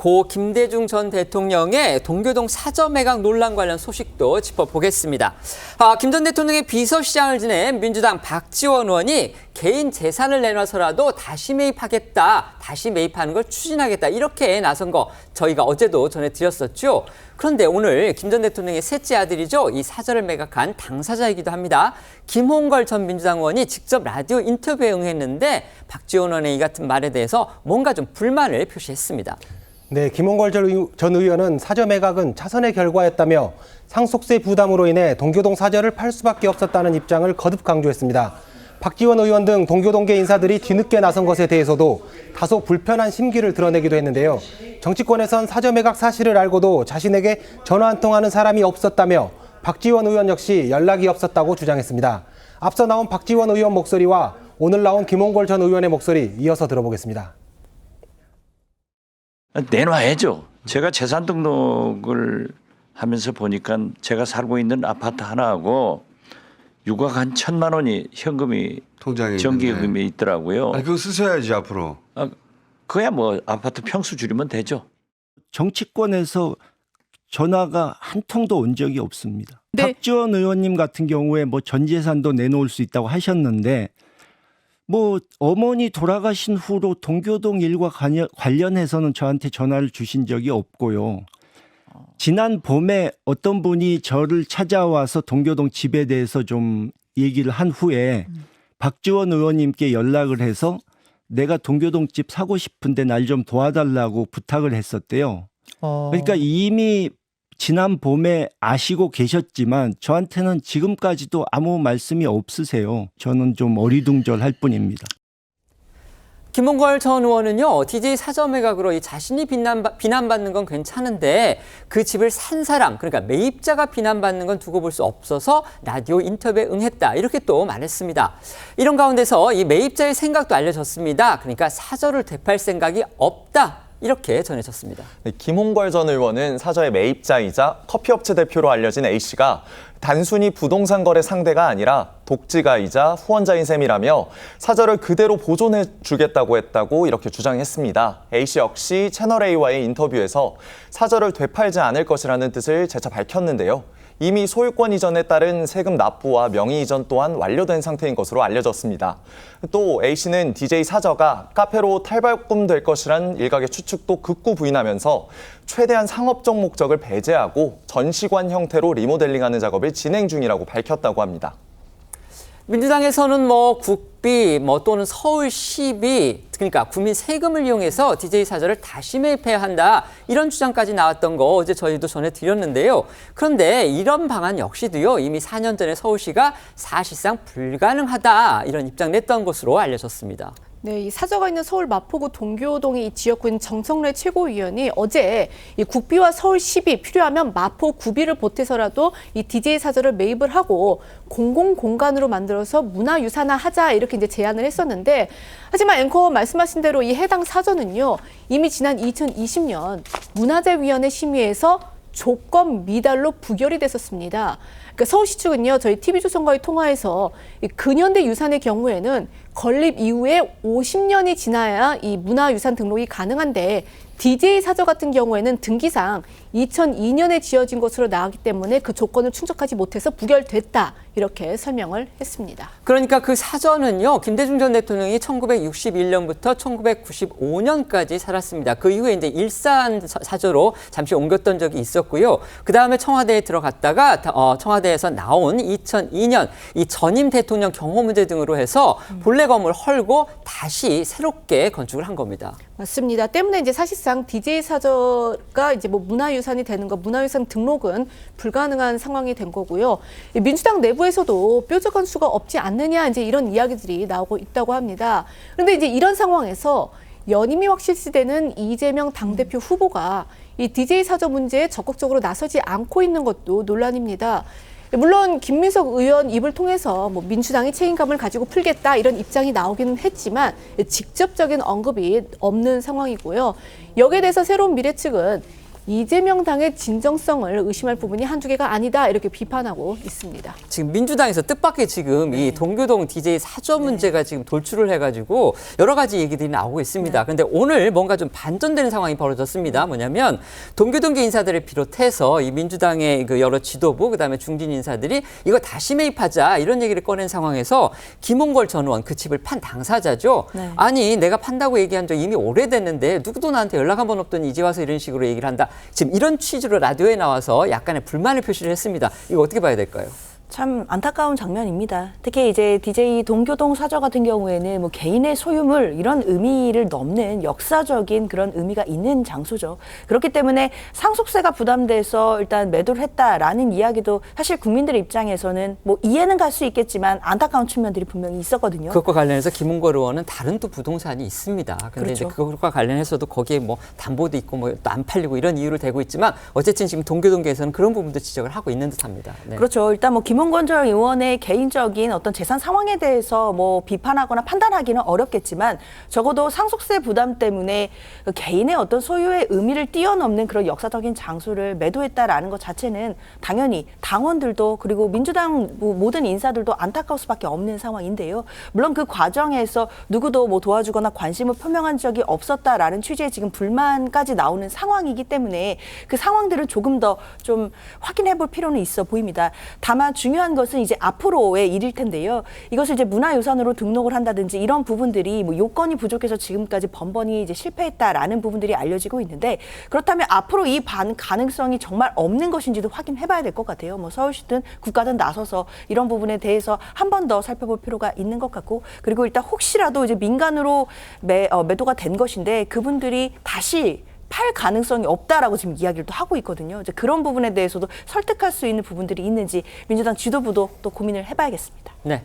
고 김대중 전 대통령의 동교동 사저 매각 논란 관련 소식도 짚어보겠습니다. 김 전 대통령의 비서실장을 지낸 민주당 박지원 의원이 개인 재산을 내놔서라도 다시 매입하겠다, 다시 매입하는 걸 추진하겠다 이렇게 나선 거 저희가 어제도 전해드렸었죠. 그런데 오늘 김 전 대통령의 셋째 아들이죠. 이 사저를 매각한 당사자이기도 합니다. 김홍걸 전 민주당 의원이 직접 라디오 인터뷰에 응했는데 박지원 의원의 이 같은 말에 대해서 뭔가 좀 불만을 표시했습니다. 네, 김홍걸 전 의원은 사저 매각은 차선의 결과였다며 상속세 부담으로 인해 동교동 사저를 팔 수밖에 없었다는 입장을 거듭 강조했습니다. 박지원 의원 등 동교동계 인사들이 뒤늦게 나선 것에 대해서도 다소 불편한 심기를 드러내기도 했는데요. 정치권에선 사저 매각 사실을 알고도 자신에게 전화 한 통하는 사람이 없었다며 박지원 의원 역시 연락이 없었다고 주장했습니다. 앞서 나온 박지원 의원 목소리와 오늘 나온 김홍걸 전 의원의 목소리 이어서 들어보겠습니다. 내놔야죠. 제가 재산 등록을 하면서 보니까 제가 살고 있는 아파트 하나하고 유각 한 1,000만 원이 현금이 통장에 정기금에 있더라고요. 아니, 그거 쓰셔야지 앞으로. 그야 뭐 아파트 평수 줄이면 되죠. 정치권에서 전화가 한 통도 온 적이 없습니다. 네. 박지원 의원님 같은 경우에 뭐 전 재산도 내놓을 수 있다고 하셨는데 뭐 어머니 돌아가신 후로 동교동 일과 관련해서는 저한테 전화를 주신 적이 없고요. 지난 봄에 어떤 분이 저를 찾아와서 동교동 집에 대해서 좀 얘기를 한 후에 박지원 의원님께 연락을 해서 내가 동교동 집 사고 싶은데 날 좀 도와달라고 부탁을 했었대요. 그러니까 이미 지난 봄에 아시고 계셨지만 저한테는 지금까지도 아무 말씀이 없으세요. 저는 좀 어리둥절할 뿐입니다. 김홍걸 전 의원은요, DJ 사저 매각으로 이 자신이 비난받는 건 괜찮은데 그 집을 산 사람, 그러니까 매입자가 비난받는 건 두고 볼 수 없어서 라디오 인터뷰에 응했다. 이렇게 또 말했습니다. 이런 가운데서 이 매입자의 생각도 알려졌습니다. 그러니까 사저를 되팔 생각이 없다. 이렇게 전해졌습니다. 네, 김홍걸 전 의원은 사저의 매입자이자 커피업체 대표로 알려진 A씨가 단순히 부동산 거래 상대가 아니라 독지가이자 후원자인 셈이라며 사저를 그대로 보존해 주겠다고 했다고 이렇게 주장했습니다. A씨 역시 채널A와의 인터뷰에서 사저를 되팔지 않을 것이라는 뜻을 재차 밝혔는데요. 이미 소유권 이전에 따른 세금 납부와 명의 이전 또한 완료된 상태인 것으로 알려졌습니다. 또 A씨는 DJ 사저가 카페로 탈바꿈될 것이란 일각의 추측도 극구 부인하면서 최대한 상업적 목적을 배제하고 전시관 형태로 리모델링하는 작업을 진행 중이라고 밝혔다고 합니다. 민주당에서는 국비 또는 서울시비, 그러니까 국민 세금을 이용해서 DJ 사저를 다시 매입해야 한다. 이런 주장까지 나왔던 거 어제 저희도 전해드렸는데요. 그런데 이런 방안 역시도요. 이미 4년 전에 서울시가 사실상 불가능하다. 이런 입장 냈던 것으로 알려졌습니다. 네, 이 사저가 있는 서울 마포구 동교동의 이 지역구인 정성래 최고위원이 어제 이 국비와 서울시비 필요하면 마포 구비를 보태서라도 이 DJ 사저를 매입을 하고 공공 공간으로 만들어서 문화유산화하자 이렇게 이제 제안을 했었는데 하지만 앵커 말씀하신 대로 이 해당 사저는요 이미 지난 2020년 문화재위원회 심의에서 조건 미달로 부결이 됐었습니다. 그러니까 서울시 측은요 저희 TV조선과의 통화에서 이 근현대 유산의 경우에는 건립 이후에 50년이 지나야 이 문화유산 등록이 가능한데 DJ 사저 같은 경우에는 등기상 2002년에 지어진 것으로 나왔기 때문에 그 조건을 충족하지 못해서 부결됐다. 이렇게 설명을 했습니다. 그러니까 그 사저는요. 김대중 전 대통령이 1961년부터 1995년까지 살았습니다. 그 이후에 이제 일산 사저로 잠시 옮겼던 적이 있었고요. 그다음에 청와대에 들어갔다가 청와대에서 나온 2002년 이 전임 대통령 경호 문제 등으로 해서 본래 건물을 헐고 다시 새롭게 건축을 한 겁니다. 맞습니다. 때문에 이제 사실상 DJ 사저가 이제 문화유산이 되는 거, 문화유산 등록은 불가능한 상황이 된 거고요. 민주당 내부에서도 뾰족한 수가 없지 않느냐 이제 이런 이야기들이 나오고 있다고 합니다. 그런데 이제 이런 상황에서 연임이 확실시되는 이재명 당대표 후보가 이 DJ 사저 문제에 적극적으로 나서지 않고 있는 것도 논란입니다. 물론 김민석 의원 입을 통해서 민주당이 책임감을 가지고 풀겠다 이런 입장이 나오기는 했지만 직접적인 언급이 없는 상황이고요. 여기에 대해서 새로운 미래 측은 이재명 당의 진정성을 의심할 부분이 한두 개가 아니다 이렇게 비판하고 있습니다. 지금 민주당에서 뜻밖의 지금 이 동교동 DJ 사저 문제가 지금 돌출을 해가지고 여러 가지 얘기들이 나오고 있습니다. 그런데 오늘 뭔가 좀 반전되는 상황이 벌어졌습니다. 뭐냐면 동교동계 인사들을 비롯해서 이 민주당의 그 여러 지도부 그다음에 중진 인사들이 이거 다시 매입하자 이런 얘기를 꺼낸 상황에서 김홍걸 전 의원 그 집을 판 당사자죠. 네. 아니 내가 판다고 얘기한 적 이미 오래됐는데 누구도 나한테 연락 한 번 없더니 이제 와서 이런 식으로 얘기를 한다. 지금 이런 취지로 라디오에 나와서 약간의 불만을 표시를 했습니다. 이거 어떻게 봐야 될까요? 참 안타까운 장면입니다. 특히 이제 DJ 동교동 사저 같은 경우에는 뭐 개인의 소유물 이런 의미를 넘는 역사적인 그런 의미가 있는 장소죠. 그렇기 때문에 상속세가 부담돼서 일단 매도를 했다라는 이야기도 사실 국민들 입장에서는 뭐 이해는 갈 수 있겠지만 안타까운 측면들이 분명히 있었거든요. 그것과 관련해서 김홍걸 의원은 다른 또 부동산이 있습니다. 근데 그렇죠. 이제 그것과 관련해서도 거기에 뭐 담보도 있고 뭐 또 안 팔리고 이런 이유를 대고 있지만 어쨌든 지금 동교동계에서는 그런 부분도 지적을 하고 있는 듯합니다. 네. 그렇죠. 일단 뭐 김홍건 전 의원의 개인적인 어떤 재산 상황에 대해서 뭐 비판하거나 판단하기는 어렵겠지만 적어도 상속세 부담 때문에 그 개인의 어떤 소유의 의미를 뛰어넘는 그런 역사적인 장소를 매도했다라는 것 자체는 당연히 당원들도 그리고 민주당 모든 인사들도 안타까울 수밖에 없는 상황인데요. 물론 그 과정에서 누구도 뭐 도와주거나 관심을 표명한 적이 없었다라는 취지의 지금 불만까지 나오는 상황이기 때문에 그 상황들을 조금 더 좀 확인해 볼 필요는 있어 보입니다. 다만 중요한 것은 이제 앞으로의 일일 텐데요. 이것을 이제 문화유산으로 등록을 한다든지 이런 부분들이 뭐 요건이 부족해서 지금까지 번번이 이제 실패했다라는 부분들이 알려지고 있는데 그렇다면 앞으로 이 가능성이 정말 없는 것인지도 확인해 봐야 될 것 같아요. 뭐 서울시든 국가든 나서서 이런 부분에 대해서 한 번 더 살펴볼 필요가 있는 것 같고 그리고 일단 혹시라도 이제 민간으로 매도가 된 것인데 그분들이 다시 팔 가능성이 없다라고 지금 이야기를 또 하고 있거든요. 이제 그런 부분에 대해서도 설득할 수 있는 부분들이 있는지 민주당 지도부도 또 고민을 해봐야겠습니다. 네.